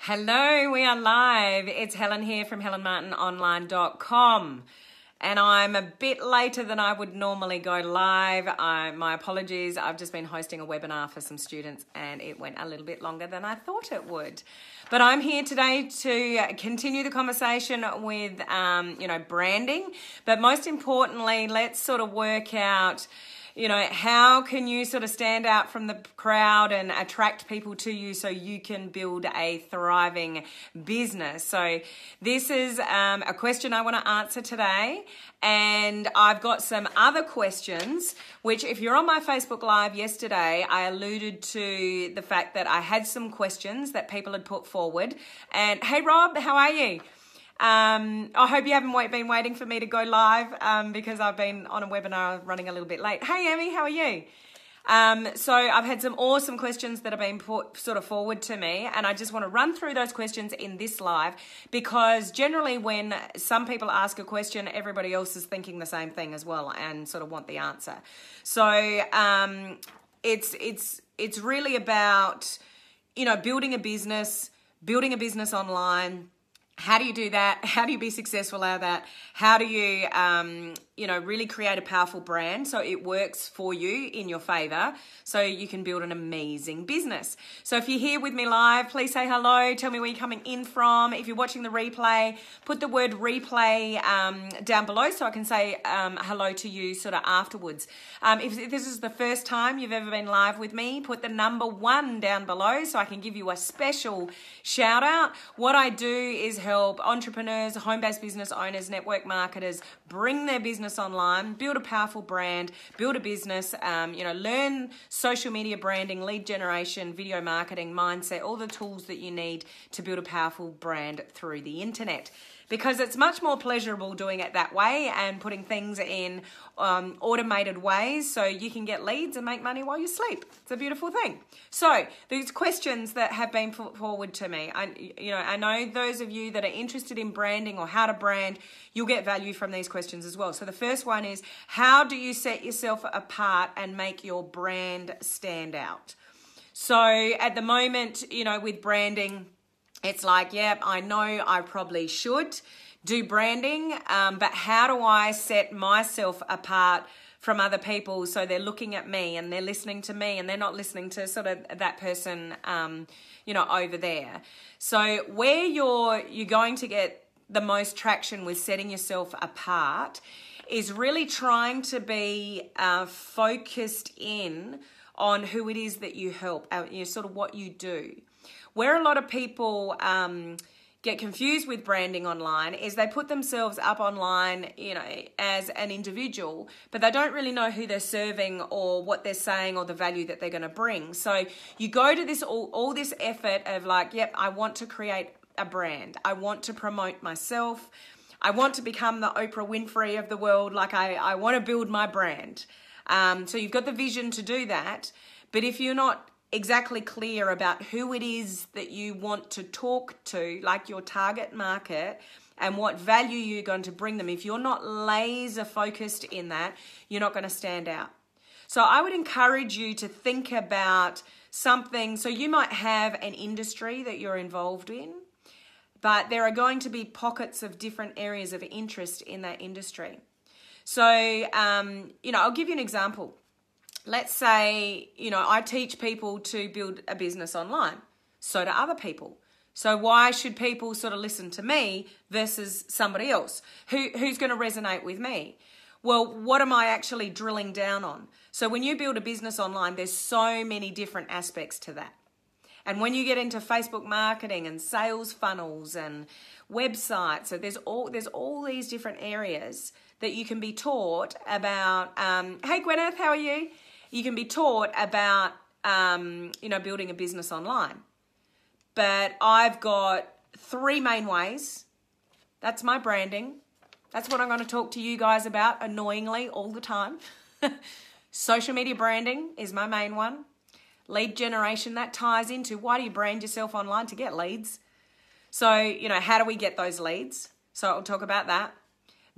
Hello, we are live. It's Helen here from helenmartinonline.com. And I'm a bit later than I would normally go live. My apologies. I've just been hosting a webinar for some students and it went a little bit longer than I thought it would. But I'm here today to continue the conversation with, branding. But most importantly, let's sort of work out, how can you sort of stand out from the crowd and attract people to you so you can build a thriving business? So this is a question I want to answer today. And I've got some other questions, which if you're on my Facebook Live yesterday, I alluded to the fact that I had some questions that people had put forward. And hey, Rob, how are you? I hope you haven't been waiting for me to go live because I've been on a webinar running a little bit late. Hey, Emmy, how are you? So I've had some awesome questions that have been put sort of forward to me, and I just want to run through those questions in this live because generally when some people ask a question, everybody else is thinking the same thing as well and sort of want the answer. So it's really about, building a business online. How do you do that? How do you be successful at that? How do you, really create a powerful brand so it works for you in your favor so you can build an amazing business? So if you're here with me live, please say hello. Tell me where you're coming in from. If you're watching the replay, put the word replay down below so I can say hello to you sort of afterwards. If this is the first time you've ever been live with me, put the number 1 down below so I can give you a special shout out. What I do is help entrepreneurs, home-based business owners, network marketers bring their business online, build a powerful brand, build a business, learn social media branding, lead generation, video marketing, mindset, all the tools that you need to build a powerful brand through the internet. Because it's much more pleasurable doing it that way and putting things in automated ways so you can get leads and make money while you sleep. It's a beautiful thing. So these questions that have been put forward to me, I know those of you that are interested in branding or how to brand, you'll get value from these questions as well. So the first one is, how do you set yourself apart and make your brand stand out? So at the moment, with branding, it's like, I know I probably should do branding, but how do I set myself apart from other people so they're looking at me and they're listening to me and they're not listening to sort of that person, over there. So where you're going to get the most traction with setting yourself apart is really trying to be focused in on who it is that you help, sort of what you do. Where a lot of people get confused with branding online is they put themselves up online, as an individual, but they don't really know who they're serving or what they're saying or the value that they're going to bring. So you go to this all this effort of like, I want to create a brand. I want to promote myself. I want to become the Oprah Winfrey of the world. Like I want to build my brand. So you've got the vision to do that. But if you're not exactly clear about who it is that you want to talk to, like your target market, and what value you're going to bring them, if you're not laser focused in that, you're not going to stand out. So I would encourage you to think about something. So you might have an industry that you're involved in, but there are going to be pockets of different areas of interest in that industry. So, I'll give you an example. Let's say, I teach people to build a business online. So do other people. So why should people sort of listen to me versus somebody else? Who's going to resonate with me? Well, what am I actually drilling down on? So when you build a business online, there's so many different aspects to that. And when you get into Facebook marketing and sales funnels and websites, so there's all these different areas that you can be taught about. Hey, Gwyneth, how are you? You can be taught about, building a business online. But I've got 3 main ways. That's my branding. That's what I'm going to talk to you guys about annoyingly all the time. Social media branding is my main one. Lead generation, that ties into why do you brand yourself online? To get leads. So, how do we get those leads? So I'll talk about that.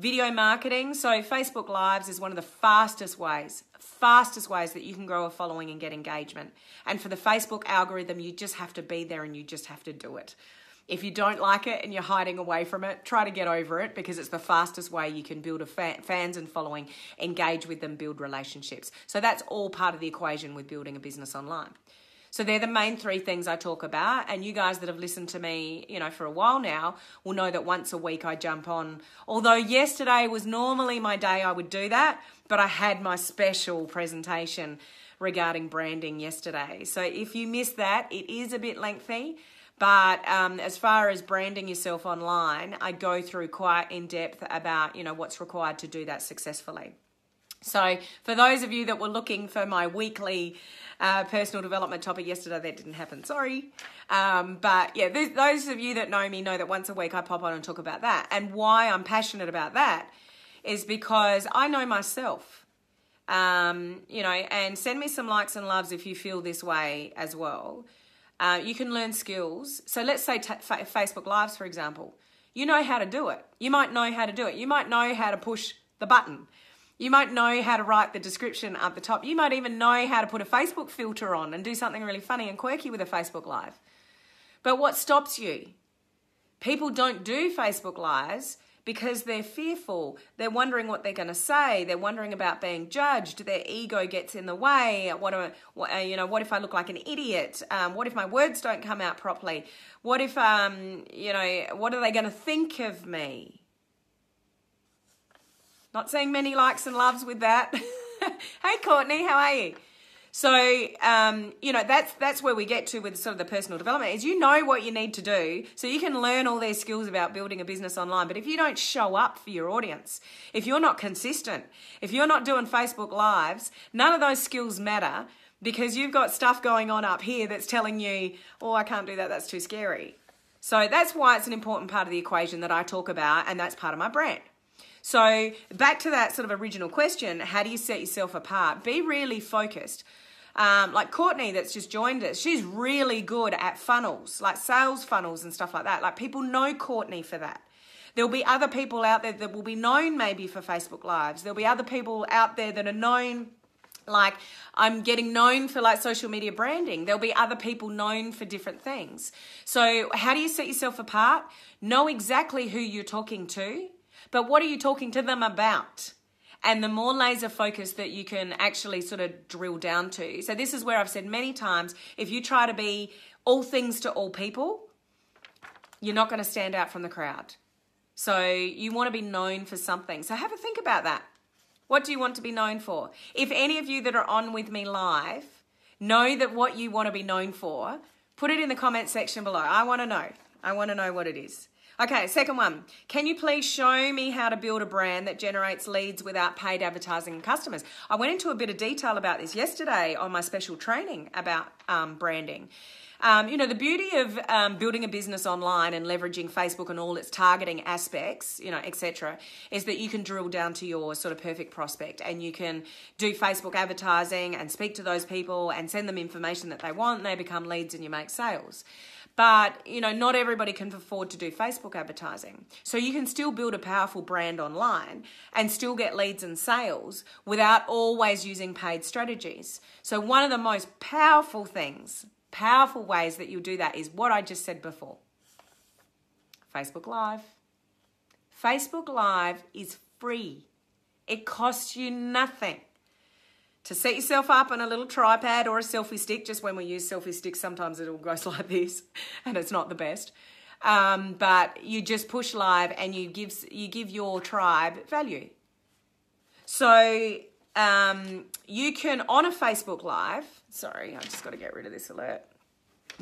Video marketing. So Facebook Lives is one of the fastest ways that you can grow a following and get engagement. And for the Facebook algorithm, you just have to be there and you just have to do it. If you don't like it and you're hiding away from it, try to get over it, because it's the fastest way you can build fans and following, engage with them, build relationships. So that's all part of the equation with building a business online. So they're the main three things I talk about. And you guys that have listened to me, for a while now will know that once a week I jump on. Although yesterday was normally my day I would do that, but I had my special presentation regarding branding yesterday. So if you missed that, it is a bit lengthy. But as far as branding yourself online, I go through quite in depth about, what's required to do that successfully. So for those of you that were looking for my weekly personal development topic yesterday, that didn't happen, sorry. But yeah, those of you that know me know that once a week I pop on and talk about that. And why I'm passionate about that is because I know myself, and send me some likes and loves if you feel this way as well. You can learn skills. So let's say Facebook Lives, for example. You know how to do it. You might know how to do it. You might know how to push the button. You might know how to write the description up the top. You might even know how to put a Facebook filter on and do something really funny and quirky with a Facebook Live. But what stops you? People don't do Facebook Lives because they're fearful. They're wondering what they're going to say. They're wondering about being judged. Their ego gets in the way. What if I look like an idiot? What if my words don't come out properly? What if, what are they going to think of me? Not seeing many likes and loves with that. Hey, Courtney, how are you? So, that's where we get to with sort of the personal development is what you need to do so you can learn all these skills about building a business online. But if you don't show up for your audience, if you're not consistent, if you're not doing Facebook Lives, none of those skills matter because you've got stuff going on up here that's telling you, oh, I can't do that, that's too scary. So that's why it's an important part of the equation that I talk about, and that's part of my brand. So back to that sort of original question, how do you set yourself apart? Be really focused. Like Courtney that's just joined us, she's really good at funnels, like sales funnels and stuff like that. Like people know Courtney for that. There'll be other people out there that will be known maybe for Facebook Lives. There'll be other people out there that are known, like I'm getting known for like social media branding. There'll be other people known for different things. So how do you set yourself apart? Know exactly who you're talking to. But what are you talking to them about? And the more laser focus that you can actually sort of drill down to. So this is where I've said many times, if you try to be all things to all people, you're not going to stand out from the crowd. So you want to be known for something. So have a think about that. What do you want to be known for? If any of you that are on with me live know that what you want to be known for, put it in the comment section below. I want to know. I want to know what it is. Okay, second one. Can you please show me how to build a brand that generates leads without paid advertising and customers? I went into a bit of detail about this yesterday on my special training about branding. The beauty of building a business online and leveraging Facebook and all its targeting aspects, etc., is that you can drill down to your sort of perfect prospect and you can do Facebook advertising and speak to those people and send them information that they want and they become leads and you make sales. But, not everybody can afford to do Facebook advertising. So you can still build a powerful brand online and still get leads and sales without always using paid strategies. So one of the most powerful ways that you'll do that is what I just said before. Facebook Live. Facebook Live is free. It costs you nothing. To set yourself up on a little tripod or a selfie stick, just when we use selfie sticks, sometimes it all goes like this and it's not the best. But you just push live and you give your tribe value. So you can, on a Facebook Live, sorry, I just got to get rid of this alert.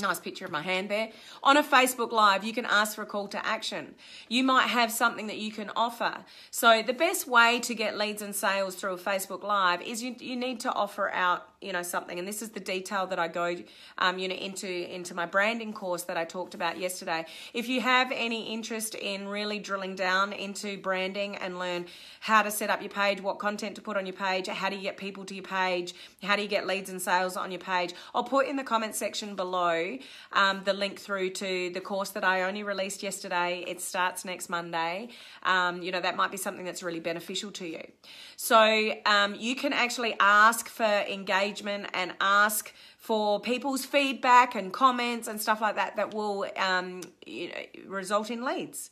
Nice picture of my hand there. On a Facebook Live, you can ask for a call to action. You might have something that you can offer. So the best way to get leads and sales through a Facebook Live is you need to offer out something, and this is the detail that I go, into my branding course that I talked about yesterday. If you have any interest in really drilling down into branding and learn how to set up your page, what content to put on your page, how do you get people to your page, how do you get leads and sales on your page, I'll put in the comment section below the link through to the course that I only released yesterday. It starts next Monday. That might be something that's really beneficial to you. So you can actually ask for engagement and ask for people's feedback and comments and stuff like that will result in leads.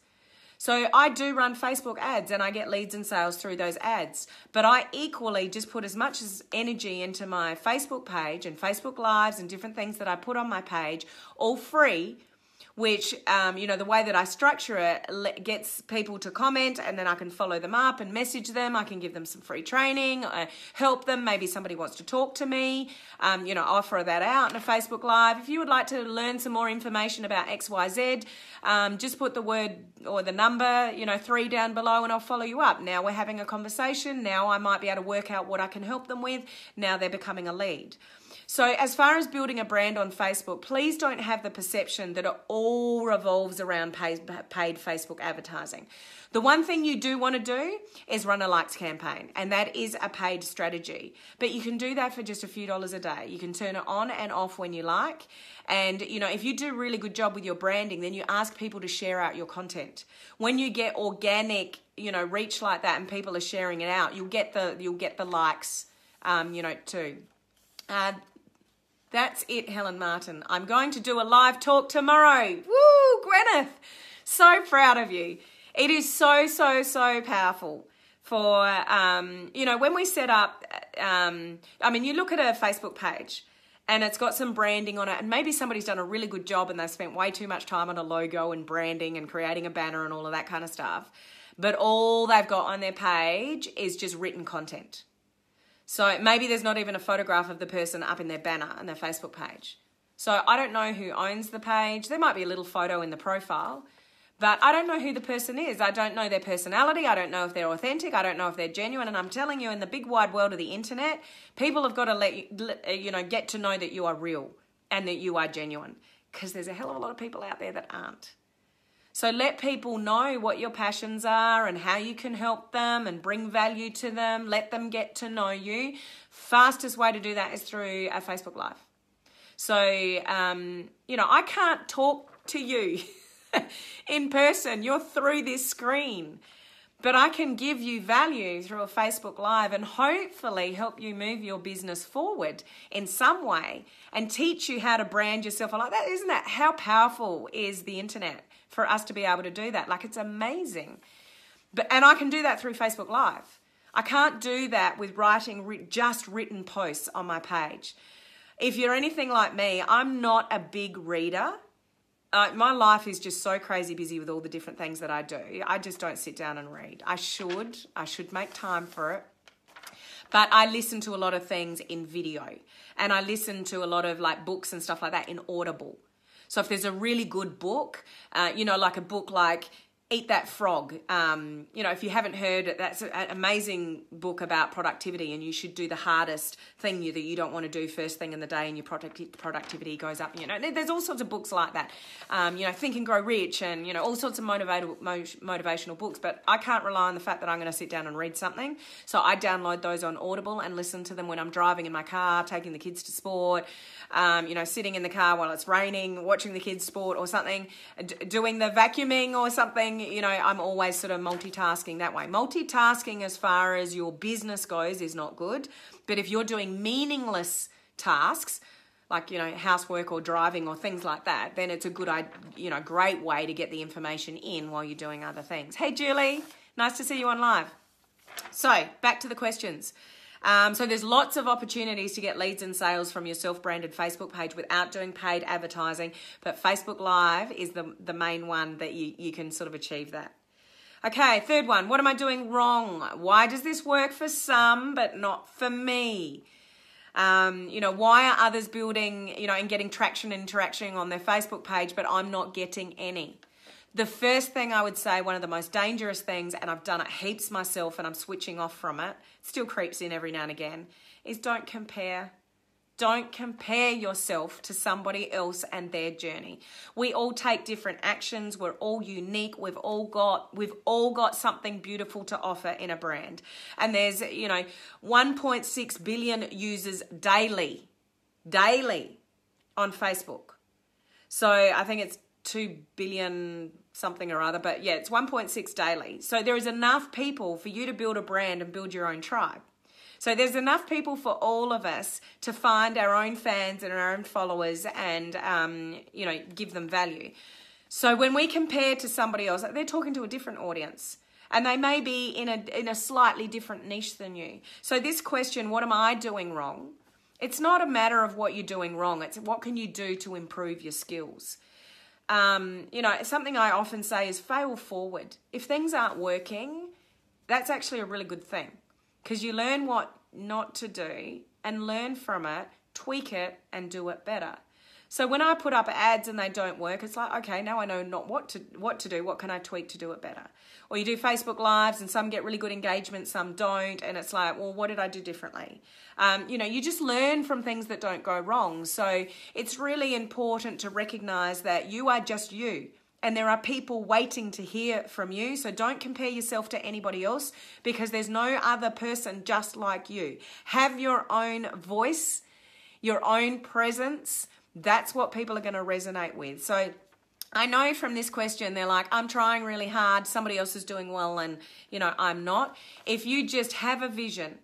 So I do run Facebook ads and I get leads and sales through those ads, but I equally just put as much as energy into my Facebook page and Facebook Lives and different things that I put on my page, all free, which, the way that I structure it gets people to comment, and then I can follow them up and message them. I can give them some free training, help them. Maybe somebody wants to talk to me, offer that out in a Facebook Live. If you would like to learn some more information about XYZ, just put the word or the number, 3 down below, and I'll follow you up. Now we're having a conversation. Now I might be able to work out what I can help them with. Now they're becoming a lead. So as far as building a brand on Facebook, please don't have the perception that it all revolves around paid Facebook advertising. The one thing you do want to do is run a likes campaign, and that is a paid strategy. But you can do that for just a few dollars a day. You can turn it on and off when you like. And, if you do a really good job with your branding, then you ask people to share out your content. When you get organic, reach like that and people are sharing it out, you'll get the likes, too. That's it, Helen Martin. I'm going to do a live talk tomorrow. Woo, Gwyneth. So proud of you. It is so, so, so powerful for, when we set up, you look at a Facebook page and it's got some branding on it, and maybe somebody's done a really good job and they've spent way too much time on a logo and branding and creating a banner and all of that kind of stuff. But all they've got on their page is just written content. So maybe there's not even a photograph of the person up in their banner on their Facebook page. So I don't know who owns the page. There might be a little photo in the profile, but I don't know who the person is. I don't know their personality. I don't know if they're authentic. I don't know if they're genuine. And I'm telling you, in the big wide world of the internet, people have got to get to know that you are real and that you are genuine, because there's a hell of a lot of people out there that aren't. So let people know what your passions are and how you can help them and bring value to them. Let them get to know you. Fastest way to do that is through a Facebook Live. So, I can't talk to you in person. You're through this screen. But I can give you value through a Facebook Live and hopefully help you move your business forward in some way and teach you how to brand yourself. Like that, isn't that how powerful is the internet for us to be able to do that? Like, it's amazing. And I can do that through Facebook Live. I can't do that with writing just written posts on my page. If you're anything like me, I'm not a big reader. My life is just so crazy busy with all the different things that I do. I just don't sit down and read. I should make time for it. But I listen to a lot of things in video, and I listen to a lot of books and stuff like that in Audible. So if there's a really good book, like a book like Eat That Frog, if you haven't heard it, that's an amazing book about productivity, and you should do the hardest thing that you don't want to do first thing in the day, and your productivity goes up. There's all sorts of books like that. Think and Grow Rich, and all sorts of motivational books. But I can't rely on the fact that I'm going to sit down and read something. So I download those on Audible and listen to them when I'm driving in my car, taking the kids to sport, sitting in the car while it's raining, watching the kids sport or something, doing the vacuuming or something. I'm always sort of multitasking that way. Multitasking as far as your business goes is not good. But if you're doing meaningless tasks, like, housework or driving or things like that, then it's a good, great way to get the information in while you're doing other things. Hey, Julie, nice to see you on live. So back to the questions. So there's lots of opportunities to get leads and sales from your self-branded Facebook page without doing paid advertising, but Facebook Live is the main one that you can sort of achieve that. Okay, third one, what am I doing wrong? Why does this work for some but not for me? Why are others building, and getting traction and interaction on their Facebook page, but I'm not getting any? The first thing I would say, one of the most dangerous things, and I've done it heaps myself and I'm switching off from it, still creeps in every now and again, is don't compare. Don't compare yourself to somebody else and their journey. We all take different actions. We're all unique. We've all got something beautiful to offer in a brand. And there's, 1.6 billion users daily on Facebook. So I think it's 2 billion something or other, but yeah, it's 1.6 daily. So there is enough people for you to build a brand and build your own tribe. So there's enough people for all of us to find our own fans and our own followers and, give them value. So when we compare to somebody else, they're talking to a different audience and they may be in a slightly different niche than you. So this question, what am I doing wrong? It's not a matter of what you're doing wrong. It's what can you do to improve your skills? Something I often say is fail forward. If things aren't working, that's actually a really good thing. Because you learn what not to do and learn from it, tweak it, and do it better. So when I put up ads and they don't work, it's like, okay, now I know not what to do. What can I tweak to do it better? Or you do Facebook Lives and some get really good engagement, some don't. And it's like, well, what did I do differently? You just learn from things that don't go wrong. So it's really important to recognize that you are just you. And there are people waiting to hear from you. So don't compare yourself to anybody else because there's no other person just like you. Have your own voice, your own presence. That's what people are going to resonate with. So I know from this question, they're like, I'm trying really hard. Somebody else is doing well and, I'm not. If you just have a vision,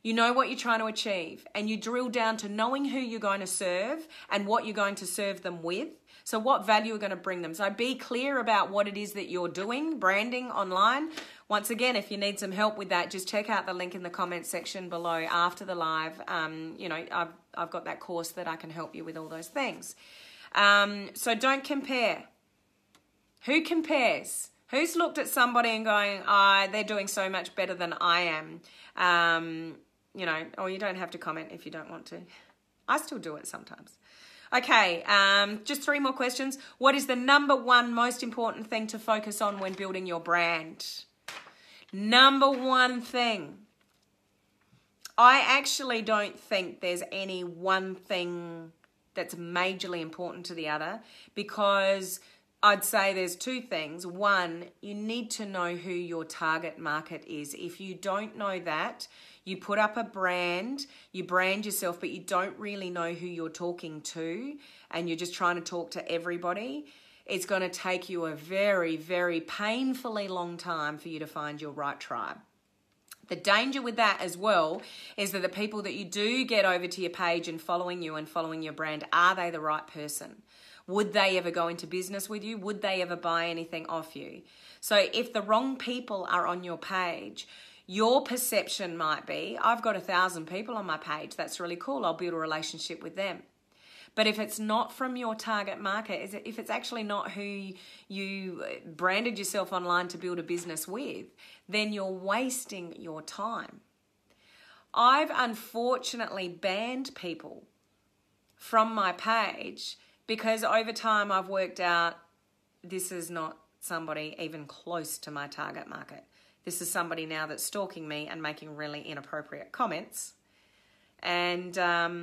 you know what you're trying to achieve and you drill down to knowing who you're going to serve and what you're going to serve them with. So what value are going to bring them? So be clear about what it is that you're doing, branding online. Once again, if you need some help with that, just check out the link in the comments section below after the live. I've got that course that I can help you with all those things. So don't compare. Who compares? Who's looked at somebody and going, they're doing so much better than I am? Or you don't have to comment if you don't want to. I still do it sometimes. Okay, just 3 more questions. What is the number one most important thing to focus on when building your brand? Number one thing. I actually don't think there's any one thing that's majorly important to the other because I'd say there's 2 things. One, you need to know who your target market is. If you don't know that, you put up a brand, you brand yourself, but you don't really know who you're talking to and you're just trying to talk to everybody, it's going to take you a very, very painfully long time for you to find your right tribe. The danger with that as well is that the people that you do get over to your page and following you and following your brand, are they the right person? Would they ever go into business with you? Would they ever buy anything off you? So if the wrong people are on your page, your perception might be, I've got 1,000 people on my page. That's really cool. I'll build a relationship with them. But if it's not from your target market, if it's actually not who you branded yourself online to build a business with, then you're wasting your time. I've unfortunately banned people from my page because over time I've worked out this is not somebody even close to my target market. This is somebody now that's stalking me and making really inappropriate comments. And, they're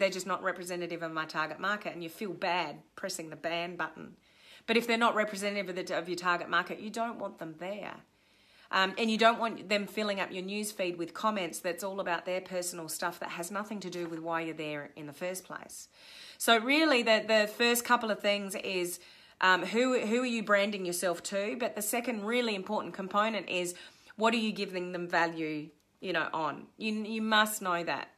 just not representative of my target market and you feel bad pressing the ban button. But if they're not representative of your target market, you don't want them there. And you don't want them filling up your news feed with comments that's all about their personal stuff that has nothing to do with why you're there in the first place. So really the first couple of things is who are you branding yourself to? But the second really important component is what are you giving them value on? You must know that.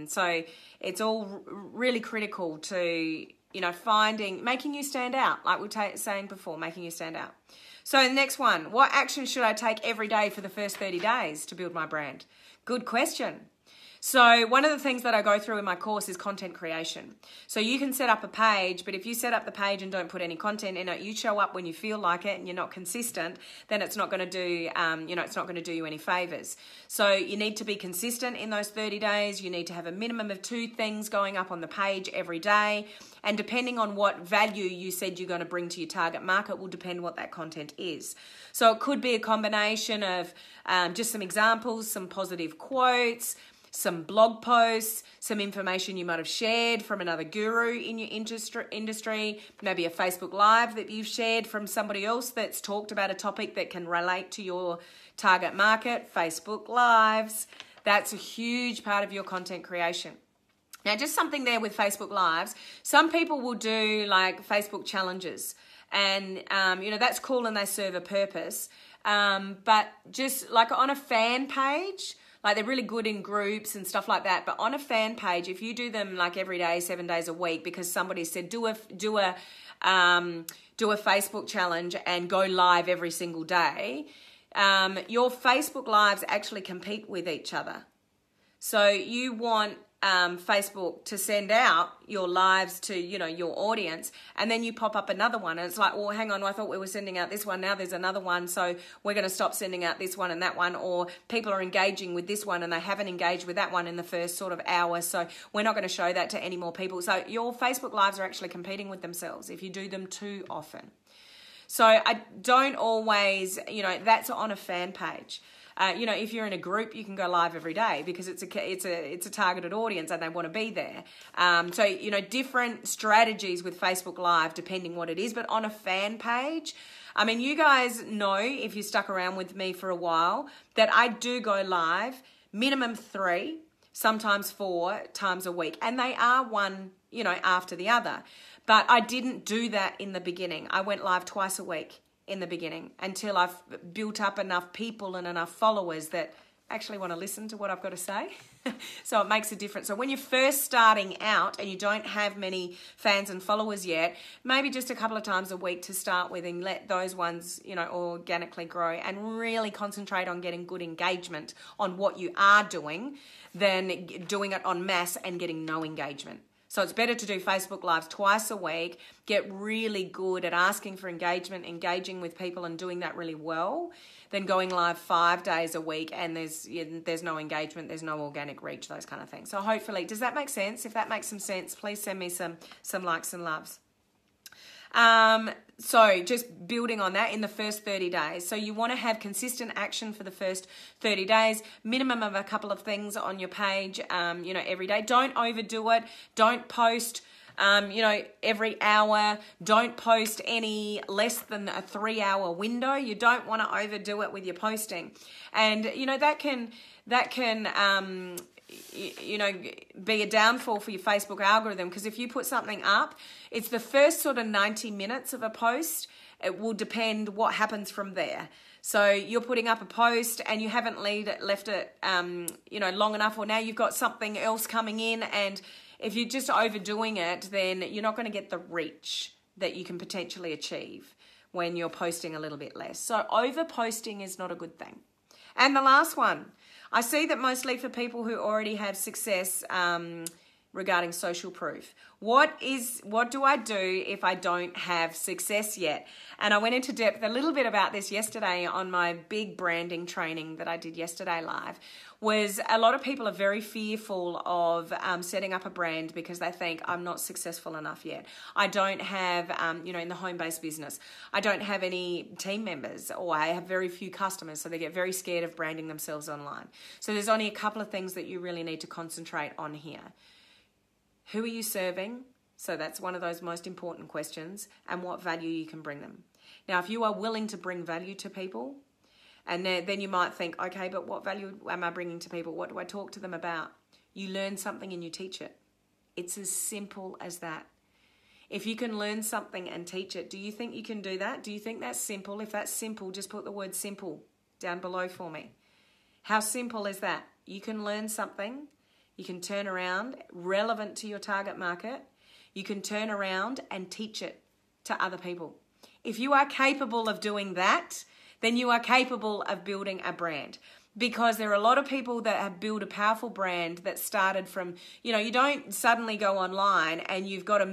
So it's all really critical to, making you stand out, like we were saying before, making you stand out. So the next one, what action should I take every day for the first 30 days to build my brand? Good question. So one of the things that I go through in my course is content creation. So you can set up a page, but if you set up the page and don't put any content in it, you show up when you feel like it and you're not consistent, then it's not going to do, it's not going to do you any favors. So you need to be consistent in those 30 days. You need to have a minimum of 2 things going up on the page every day. And depending on what value you said you're going to bring to your target market will depend what that content is. So it could be a combination of just some examples, some positive quotes, some blog posts, some information you might have shared from another guru in your industry, maybe a Facebook Live that you've shared from somebody else that's talked about a topic that can relate to your target market. Facebook Lives, that's a huge part of your content creation. Now, just something there with Facebook Lives, some people will do like Facebook challenges, and that's cool and they serve a purpose. But just like on a fan page, like they're really good in groups and stuff like that. But on a fan page, if you do them like every day, 7 days a week, because somebody said do a Facebook challenge and go live every single day, your Facebook Lives actually compete with each other. So you want Facebook to send out your lives to, your audience, and then you pop up another one and it's like, well, hang on, I thought we were sending out this one, now there's another one, so we're going to stop sending out this one and that one, or people are engaging with this one and they haven't engaged with that one in the first sort of hour, so we're not going to show that to any more people. So your Facebook Lives are actually competing with themselves if you do them too often. So I don't always, that's on a fan page. If you're in a group, you can go live every day because it's a targeted audience and they want to be there. Different strategies with Facebook Live depending what it is. But on a fan page, I mean, you guys know, if you stuck around with me for a while, that I do go live minimum 3, sometimes 4 times a week. And they are one, after the other. But I didn't do that in the beginning. I went live twice a week in the beginning until I've built up enough people and enough followers that actually want to listen to what I've got to say. So it makes a difference. So when you're first starting out and you don't have many fans and followers yet, maybe just a couple of times a week to start with and let those ones, organically grow, and really concentrate on getting good engagement on what you are doing than doing it en masse and getting no engagement. So it's better to do Facebook Lives twice a week, get really good at asking for engagement, engaging with people and doing that really well, than going live 5 days a week and there's no engagement, there's no organic reach, those kind of things. So hopefully, does that make sense? If that makes some sense, please send me some likes and loves. So just building on that in the first 30 days. So you want to have consistent action for the first 30 days, minimum of a couple of things on your page, every day. Don't overdo it. Don't post, every hour. Don't post any less than a 3-hour window. You don't want to overdo it with your posting. And, that can be a downfall for your Facebook algorithm, because if you put something up, it's the first sort of 90 minutes of a post. It will depend what happens from there. So you're putting up a post and you haven't left it, long enough, or now you've got something else coming in, and if you're just overdoing it, then you're not going to get the reach that you can potentially achieve when you're posting a little bit less. So over posting is not a good thing. And the last one, I see that mostly for people who already have success regarding social proof. What do I do if I don't have success yet? And I went into depth a little bit about this yesterday on my big branding training that I did yesterday live. Was a lot of people are very fearful of setting up a brand because they think, I'm not successful enough yet. I don't have, in the home-based business, I don't have any team members, or I have very few customers, so they get very scared of branding themselves online. So there's only a couple of things that you really need to concentrate on here. Who are you serving? So that's one of those most important questions, and what value you can bring them. Now, if you are willing to bring value to people, and then you might think, okay, but what value am I bringing to people? What do I talk to them about? You learn something and you teach it. It's as simple as that. If you can learn something and teach it, do you think you can do that? Do you think that's simple? If that's simple, just put the word simple down below for me. How simple is that? You can learn something. You can turn around, relevant to your target market. You can turn around and teach it to other people. If you are capable of doing that, then you are capable of building a brand. Because there are a lot of people that have built a powerful brand that started from, you don't suddenly go online and you've got a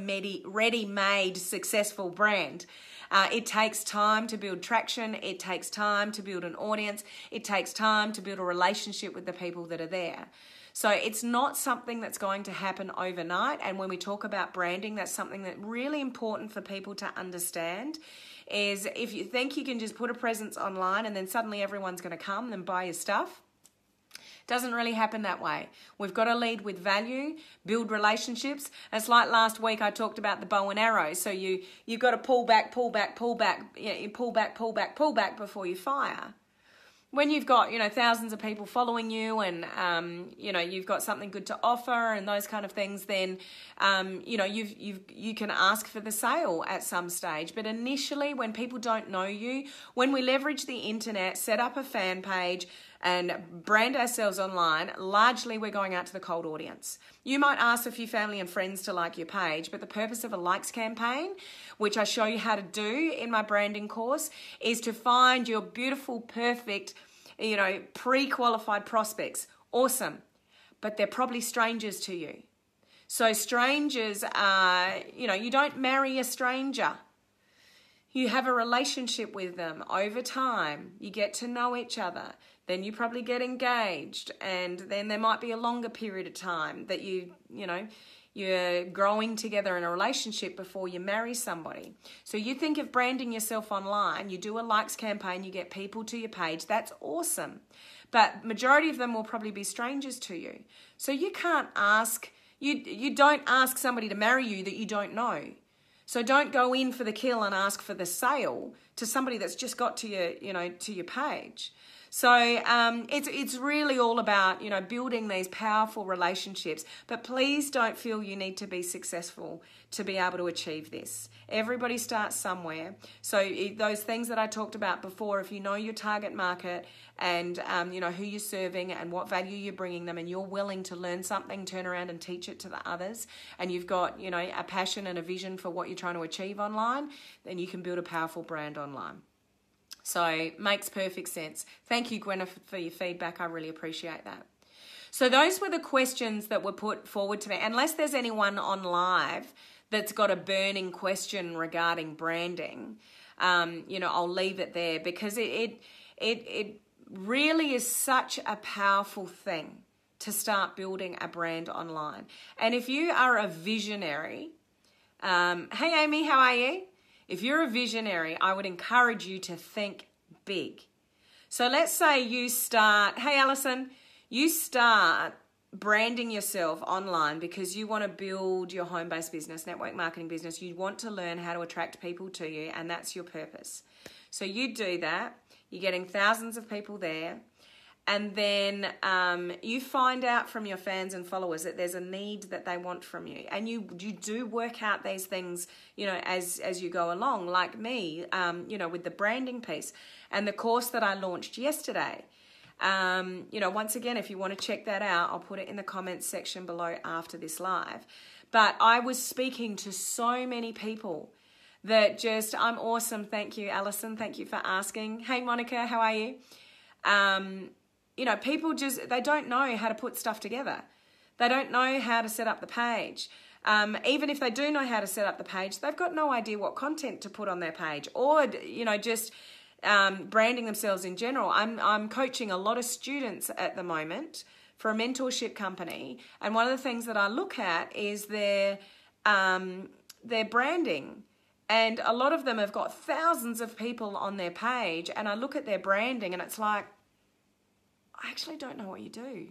ready-made successful brand. It takes time to build traction. It takes time to build an audience. It takes time to build a relationship with the people that are there. So it's not something that's going to happen overnight. And when we talk about branding, that's something that's really important for people to understand, is if you think you can just put a presence online and then suddenly everyone's going to come and buy your stuff, Doesn't really happen that way. We've got to lead with value, build relationships. It's like last week I talked about the bow and arrow. So you've got to pull back, pull back, pull back, you pull back, pull back, pull back before you fire. When you've got, thousands of people following you and, you've got something good to offer and those kind of things, then, you can ask for the sale at some stage. But initially, when people don't know you, when we leverage the internet, set up a fan page and brand ourselves online, largely we're going out to the cold audience. You might ask a few family and friends to like your page, but the purpose of a likes campaign, which I show you how to do in my branding course, is to find your beautiful, perfect, pre-qualified prospects. Awesome. But they're probably strangers to you. So strangers are, you don't marry a stranger. You have a relationship with them over time. You get to know each other. Then you probably get engaged, and then there might be a longer period of time that you're growing together in a relationship before you marry somebody. So you think of branding yourself online, you do a likes campaign, you get people to your page, that's awesome. But majority of them will probably be strangers to you. So you can't ask, you don't ask somebody to marry you that you don't know. So don't go in for the kill and ask for the sale to somebody that's just got to your page. So it's really all about, building these powerful relationships. But please don't feel you need to be successful to be able to achieve this. Everybody starts somewhere. So those things that I talked about before, if you know your target market and, who you're serving and what value you're bringing them, and you're willing to learn something, turn around and teach it to the others, and you've got, a passion and a vision for what you're trying to achieve online, then you can build a powerful brand online. So makes perfect sense. Thank you, Gwen, for your feedback. I really appreciate that. So those were the questions that were put forward to me. Unless there's anyone on live that's got a burning question regarding branding, I'll leave it there, because it really is such a powerful thing to start building a brand online. And if you are a visionary, hey Amy, how are you? If you're a visionary, I would encourage you to think big. So let's say you start, hey Alison, you start branding yourself online because you want to build your home-based business, network marketing business. You want to learn how to attract people to you, and that's your purpose. So you do that. You're getting thousands of people there. And then you find out from your fans and followers that there's a need that they want from you. And you do work out these things, as you go along, like me, with the branding piece. And the course that I launched yesterday, once again, if you want to check that out, I'll put it in the comments section below after this live. But I was speaking to so many people that I'm awesome. Thank you, Alison. Thank you for asking. Hey, Monica, how are you? People they don't know how to put stuff together. They don't know how to set up the page. Even if they do know how to set up the page, they've got no idea what content to put on their page, or, just branding themselves in general. I'm coaching a lot of students at the moment for a mentorship company. And one of the things that I look at is their branding. And a lot of them have got thousands of people on their page. And I look at their branding and it's like, I actually don't know what you do.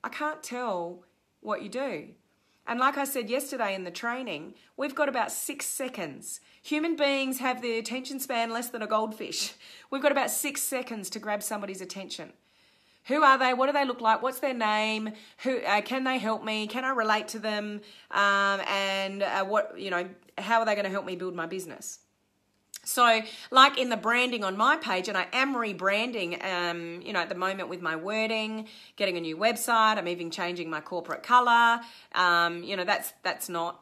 I can't tell what you do. And like I said yesterday in the training, we've got about 6 seconds. Human beings have the attention span less than a goldfish. We've got about 6 seconds to grab somebody's attention. Who are they? What do they look like? What's their name? Who can they help me? Can I relate to them? How are they going to help me build my business? So like in the branding on my page, and I am rebranding, at the moment with my wording, getting a new website. I'm even changing my corporate color. That's not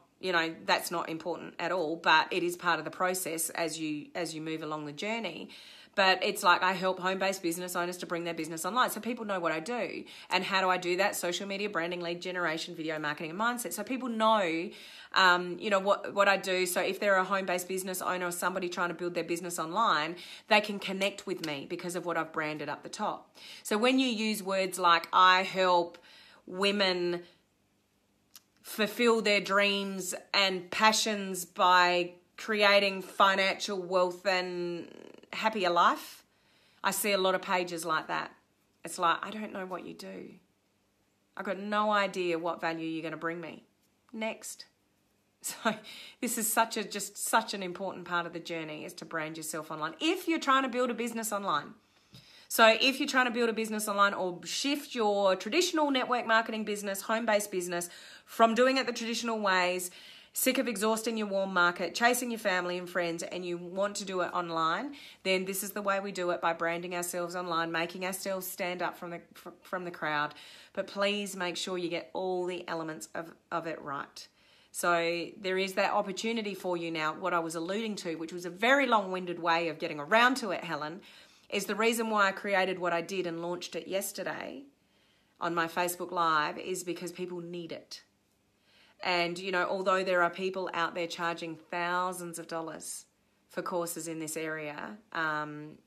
important at all, but it is part of the process as you move along the journey. But it's like I help home-based business owners to bring their business online. So people know what I do. And how do I do that? Social media, branding, lead generation, video marketing, and mindset. So people know, what I do. So if they're a home-based business owner or somebody trying to build their business online, they can connect with me because of what I've branded up the top. So when you use words like I help women fulfill their dreams and passions by creating financial wealth and happier life, I see a lot of pages like that. It's like, I don't know what you do. I've got no idea what value you're going to bring me. Next. So this is such an important part of the journey, is to brand yourself online. If you're trying to build a business online. So if you're trying to build a business online or shift your traditional network marketing business, home-based business, from doing it the traditional ways, sick of exhausting your warm market, chasing your family and friends, and you want to do it online, then this is the way we do it, by branding ourselves online, making ourselves stand up from the crowd. But please make sure you get all the elements of it right. So there is that opportunity for you now. What I was alluding to, which was a very long-winded way of getting around to it, Helen, is the reason why I created what I did and launched it yesterday on my Facebook Live is because people need it. And, you know, although there are people out there charging thousands of dollars for courses in this area,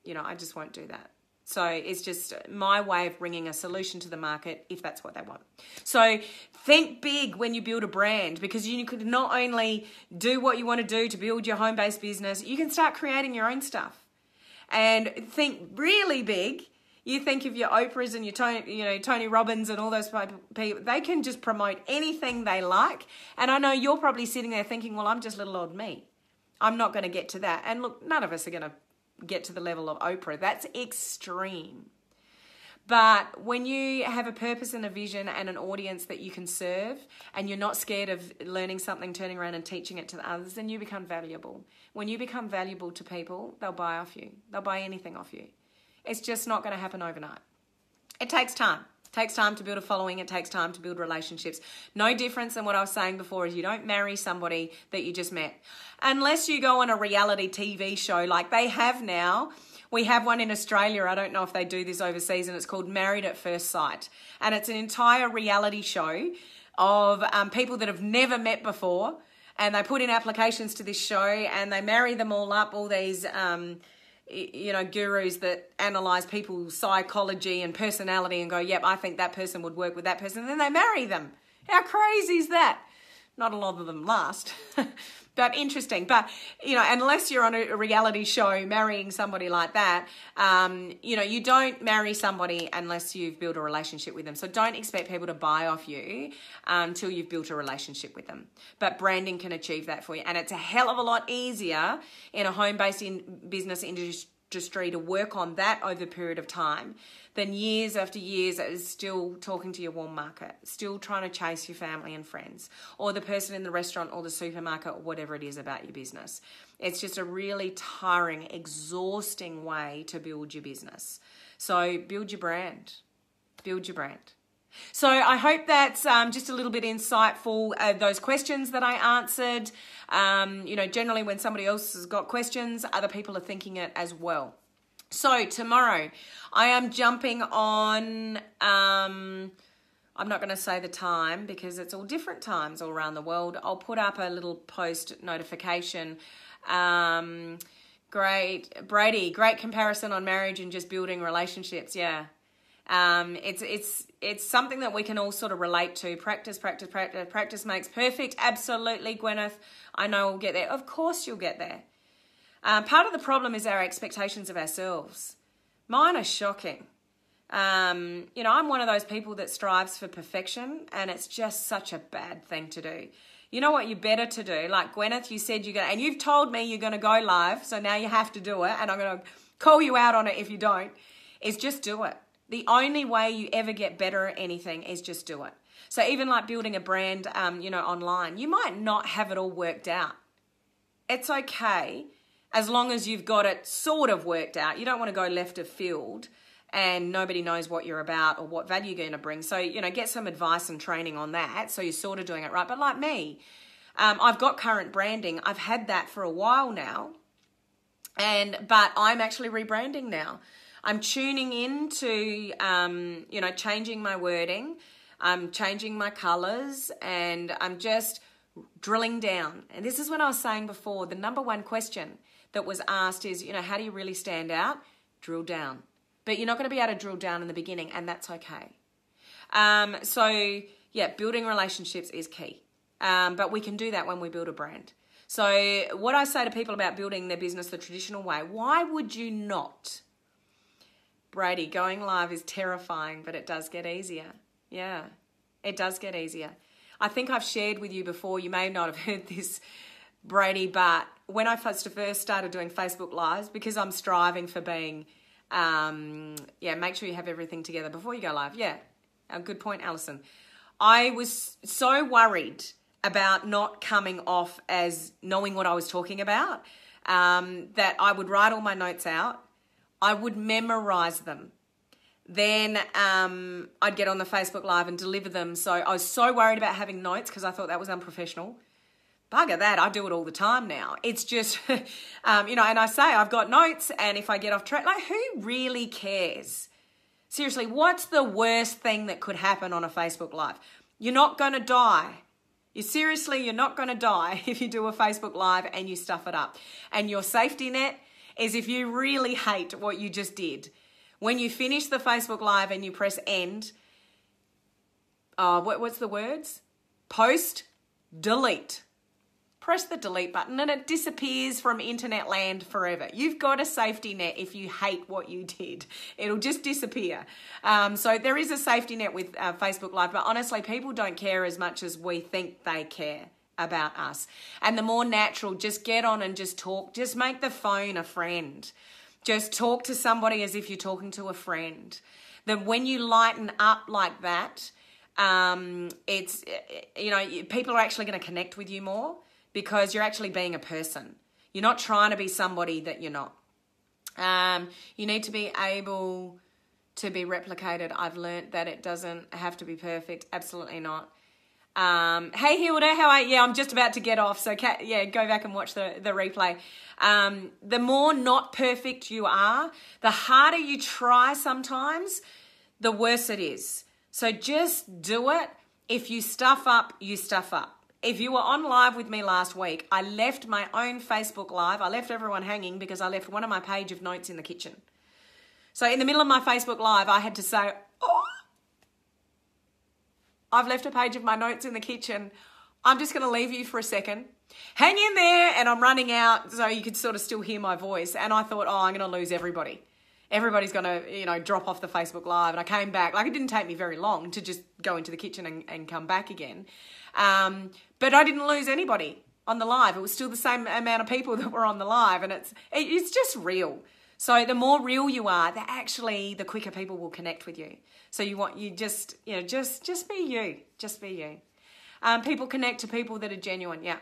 you know, I just won't do that. So it's just my way of bringing a solution to the market if that's what they want. So think big when you build a brand, because you could not only do what you want to do to build your home-based business, you can start creating your own stuff. And think really big. You think of your Oprahs and your Tony Robbins and all those people, they can just promote anything they like. And I know you're probably sitting there thinking, well, I'm just little old me. I'm not going to get to that. And look, none of us are going to get to the level of Oprah. That's extreme. But when you have a purpose and a vision and an audience that you can serve, and you're not scared of learning something, turning around and teaching it to the others, then you become valuable. When you become valuable to people, they'll buy off you. They'll buy anything off you. It's just not going to happen overnight. It takes time. It takes time to build a following. It takes time to build relationships. No difference than what I was saying before, is you don't marry somebody that you just met. Unless you go on a reality TV show like they have now. We have one in Australia. I don't know if they do this overseas, and it's called Married at First Sight. And it's an entire reality show of people that have never met before. And they put in applications to this show and they marry them all up, all these gurus that analyze people's psychology and personality and go, yep, I think that person would work with that person. And then they marry them. How crazy is that? Not a lot of them last, but interesting. But, you know, unless you're on a reality show marrying somebody like that, you don't marry somebody unless you've built a relationship with them. So don't expect people to buy off you until you've built a relationship with them. But branding can achieve that for you. And it's a hell of a lot easier in a home-based business industry to work on that over a period of time than years after years that is still talking to your warm market, still trying to chase your family and friends, or the person in the restaurant or the supermarket or whatever it is about your business. It's just a really tiring, exhausting way to build your business. So build your brand. Build your brand. So I hope that's just a little bit insightful, those questions that I answered. Generally when somebody else has got questions, other people are thinking it as well. So tomorrow I am jumping on, I'm not going to say the time because it's all different times all around the world. I'll put up a little post notification. Great, Brady, great comparison on marriage and just building relationships. Yeah. It's something that we can all sort of relate to. Practice makes perfect. Absolutely, Gwyneth. I know we'll get there. Of course you'll get there. Part of the problem is our expectations of ourselves. Mine are shocking. I'm one of those people that strives for perfection, and it's just such a bad thing to do. You know what you're better to do? Like Gwyneth, you said you're going to, and you've told me you're going to go live, so now you have to do it, and I'm going to call you out on it if you don't, is just do it. The only way you ever get better at anything is just do it. So even like building a brand, online, you might not have it all worked out. It's okay as long as you've got it sort of worked out. You don't want to go left of field and nobody knows what you're about or what value you're going to bring. So, get some advice and training on that so you're sort of doing it right. But like me, I've got current branding. I've had that for a while now, but I'm actually rebranding now. I'm tuning into, changing my wording. I'm changing my colors, and I'm just drilling down. And this is what I was saying before. The number one question that was asked is, how do you really stand out? Drill down. But you're not going to be able to drill down in the beginning, and that's okay. Building relationships is key. But we can do that when we build a brand. So what I say to people about building their business the traditional way, why would you not Brady, going live is terrifying, but it does get easier. Yeah, it does get easier. I think I've shared with you before, you may not have heard this, Brady, but when I first started doing Facebook Lives, because I'm striving for being, make sure you have everything together before you go live. Yeah, a good point, Alison. I was so worried about not coming off as knowing what I was talking about, that I would write all my notes out. I would memorize them. Then I'd get on the Facebook Live and deliver them. So I was so worried about having notes because I thought that was unprofessional. Bugger that, I do it all the time now. It's just, and I say I've got notes, and if I get off track, like, who really cares? Seriously, what's the worst thing that could happen on a Facebook Live? You're not going to die. You're not going to die if you do a Facebook Live and you stuff it up. And your safety net is if you really hate what you just did. When you finish the Facebook Live and you press end, what's the words? Post, delete. Press the delete button and it disappears from internet land forever. You've got a safety net if you hate what you did. It'll just disappear. So there is a safety net with Facebook Live, but honestly, people don't care as much as we think they care about us. And the more natural, just get on and just talk. Just make the phone a friend. Just talk to somebody as if you're talking to a friend. Then when you lighten up like that, it's, people are actually going to connect with you more, because you're actually being a person. You're not trying to be somebody that you're not. You need to be able to be replicated. I've learnt that it doesn't have to be perfect. Absolutely not. Hey, Hilda, how are you? Yeah, I'm just about to get off. So, go back and watch the replay. The more not perfect you are, the harder you try sometimes, the worse it is. So just do it. If you stuff up, you stuff up. If you were on live with me last week, I left my own Facebook Live. I left everyone hanging because I left one of my page of notes in the kitchen. So in the middle of my Facebook Live, I had to say, I've left a page of my notes in the kitchen. I'm just going to leave you for a second. Hang in there, and I'm running out so you could sort of still hear my voice. And I thought, I'm going to lose everybody. Everybody's going to, drop off the Facebook Live. And I came back. Like, it didn't take me very long to just go into the kitchen and come back again. But I didn't lose anybody on the live. It was still the same amount of people that were on the live, and it's just real. So the more real you are, the quicker people will connect with you. So just be you. Just be you. People connect to people that are genuine. Yeah.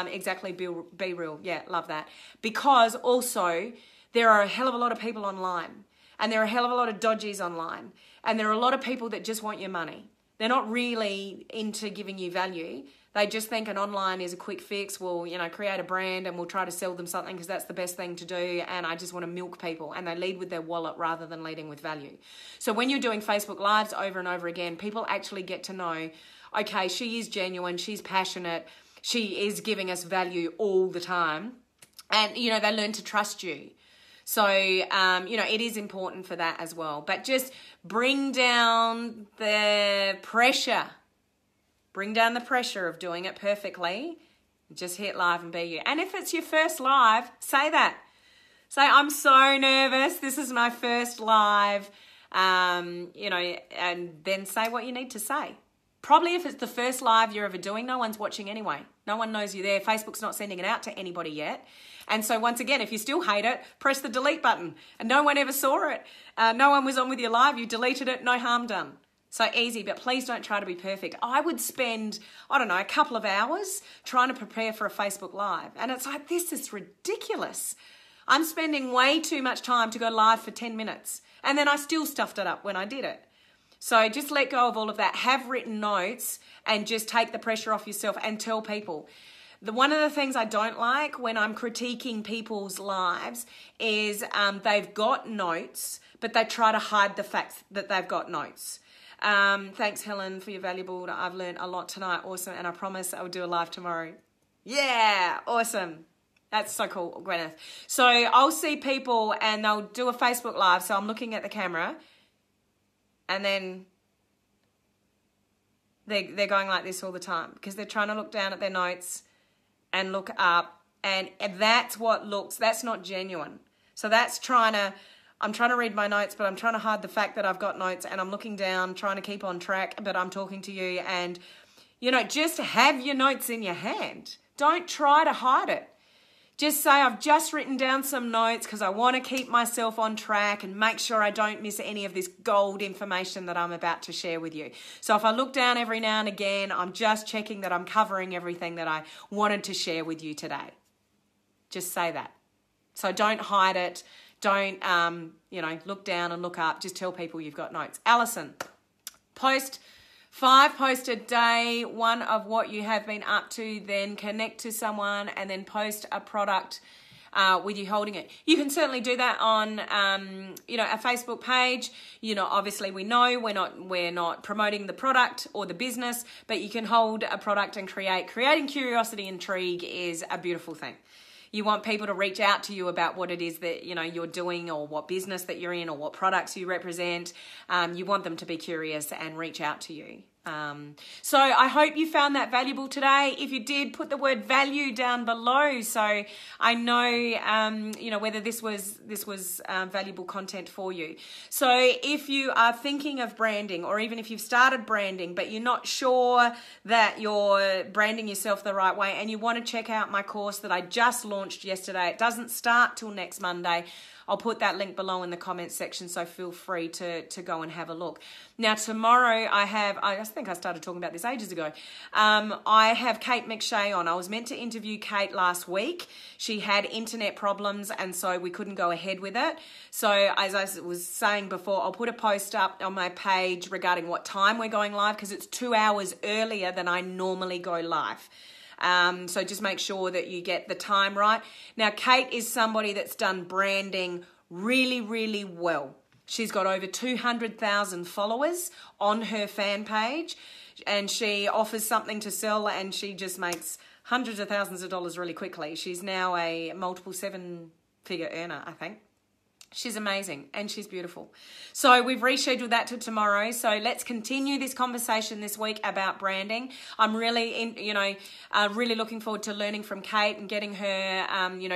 Exactly. Be real. Yeah. Love that. Because also there are a hell of a lot of people online, and there are a hell of a lot of dodgies online, and there are a lot of people that just want your money. They're not really into giving you value. They just think an online is a quick fix. We'll, create a brand and we'll try to sell them something because that's the best thing to do. And I just want to milk people. And they lead with their wallet rather than leading with value. So when you're doing Facebook Lives over and over again, people actually get to know, okay, she is genuine. She's passionate. She is giving us value all the time. And, they learn to trust you. So, it is important for that as well. But just bring down the pressure. Bring down the pressure of doing it perfectly. Just hit live and be you. And if it's your first live, say that. Say, I'm so nervous. This is my first live. And then say what you need to say. Probably if it's the first live you're ever doing, no one's watching anyway. No one knows you're there. Facebook's not sending it out to anybody yet. And so once again, if you still hate it, press the delete button. And no one ever saw it. No one was on with your live. You deleted it. No harm done. So easy, but please don't try to be perfect. I would spend, a couple of hours trying to prepare for a Facebook Live. And it's like, this is ridiculous. I'm spending way too much time to go live for 10 minutes. And then I still stuffed it up when I did it. So just let go of all of that. Have written notes and just take the pressure off yourself and tell people. One of the things I don't like when I'm critiquing people's lives is they've got notes, but they try to hide the fact that they've got notes. Thanks, Helen, for your valuable. I've learned a lot tonight. Awesome. And I promise I'll do a live tomorrow. Yeah, awesome. That's so cool, Gwyneth. So I'll see people and they'll do a Facebook Live. So I'm looking at the camera and then they're going like this all the time because they're trying to look down at their notes and look up. And that's not genuine. So that's trying to I'm trying to read my notes, but I'm trying to hide the fact that I've got notes, and I'm looking down, trying to keep on track, but I'm talking to you. And, you know, just have your notes in your hand. Don't try to hide it. Just say, I've just written down some notes because I want to keep myself on track and make sure I don't miss any of this gold information that I'm about to share with you. So if I look down every now and again, I'm just checking that I'm covering everything that I wanted to share with you today. Just say that. So don't hide it. Don't, look down and look up. Just tell people you've got notes. Alison, post 5 posts a day, one of what you have been up to, then connect to someone and then post a product with you holding it. You can certainly do that on, a Facebook page. You know, obviously we know we're not promoting the product or the business, but you can hold a product and creating curiosity, intrigue is a beautiful thing. You want people to reach out to you about what it is that, you know, you're doing or what business that you're in or what products you represent. You want them to be curious and reach out to you. So I hope you found that valuable today. If you did, put the word value down below so I know, whether this was valuable content for you. So if you are thinking of branding, or even if you've started branding but you're not sure that you're branding yourself the right way and you want to check out my course that I just launched yesterday, it doesn't start till next Monday. I'll put that link below in the comments section, so feel free to go and have a look. Now, tomorrow I think I started talking about this ages ago. I have Kate McShay on. I was meant to interview Kate last week. She had internet problems, and so we couldn't go ahead with it. So as I was saying before, I'll put a post up on my page regarding what time we're going live, because it's 2 hours earlier than I normally go live. So just make sure that you get the time right. Now, Kate is somebody that's done branding really, really well. She's got over 200,000 followers on her fan page, and she offers something to sell, and she just makes hundreds of thousands of dollars really quickly. She's now a multiple 7-figure earner, I think. She's amazing and she's beautiful. So we've rescheduled that to tomorrow. So let's continue this conversation this week about branding. I'm really, really looking forward to learning from Kate and getting her,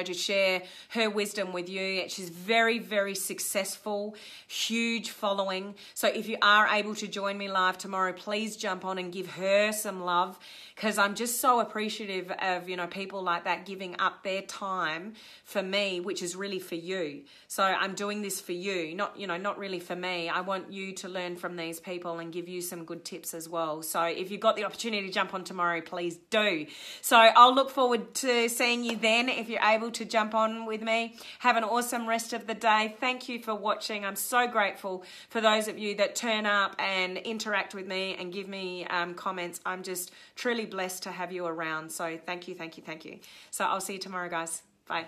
to share her wisdom with you. She's very, very successful, huge following. So if you are able to join me live tomorrow, please jump on and give her some love, because I'm just so appreciative of, people like that giving up their time for me, which is really for you. So I'm doing this for you, not really for me. I want you to learn from these people and give you some good tips as well. So if you've got the opportunity to jump on tomorrow, please do. So I'll look forward to seeing you then if you're able to jump on with me. Have an awesome rest of the day. Thank you for watching. I'm so grateful for those of you that turn up and interact with me and give me comments. I'm just truly blessed to have you around. So thank you. So I'll see you tomorrow, guys. Bye.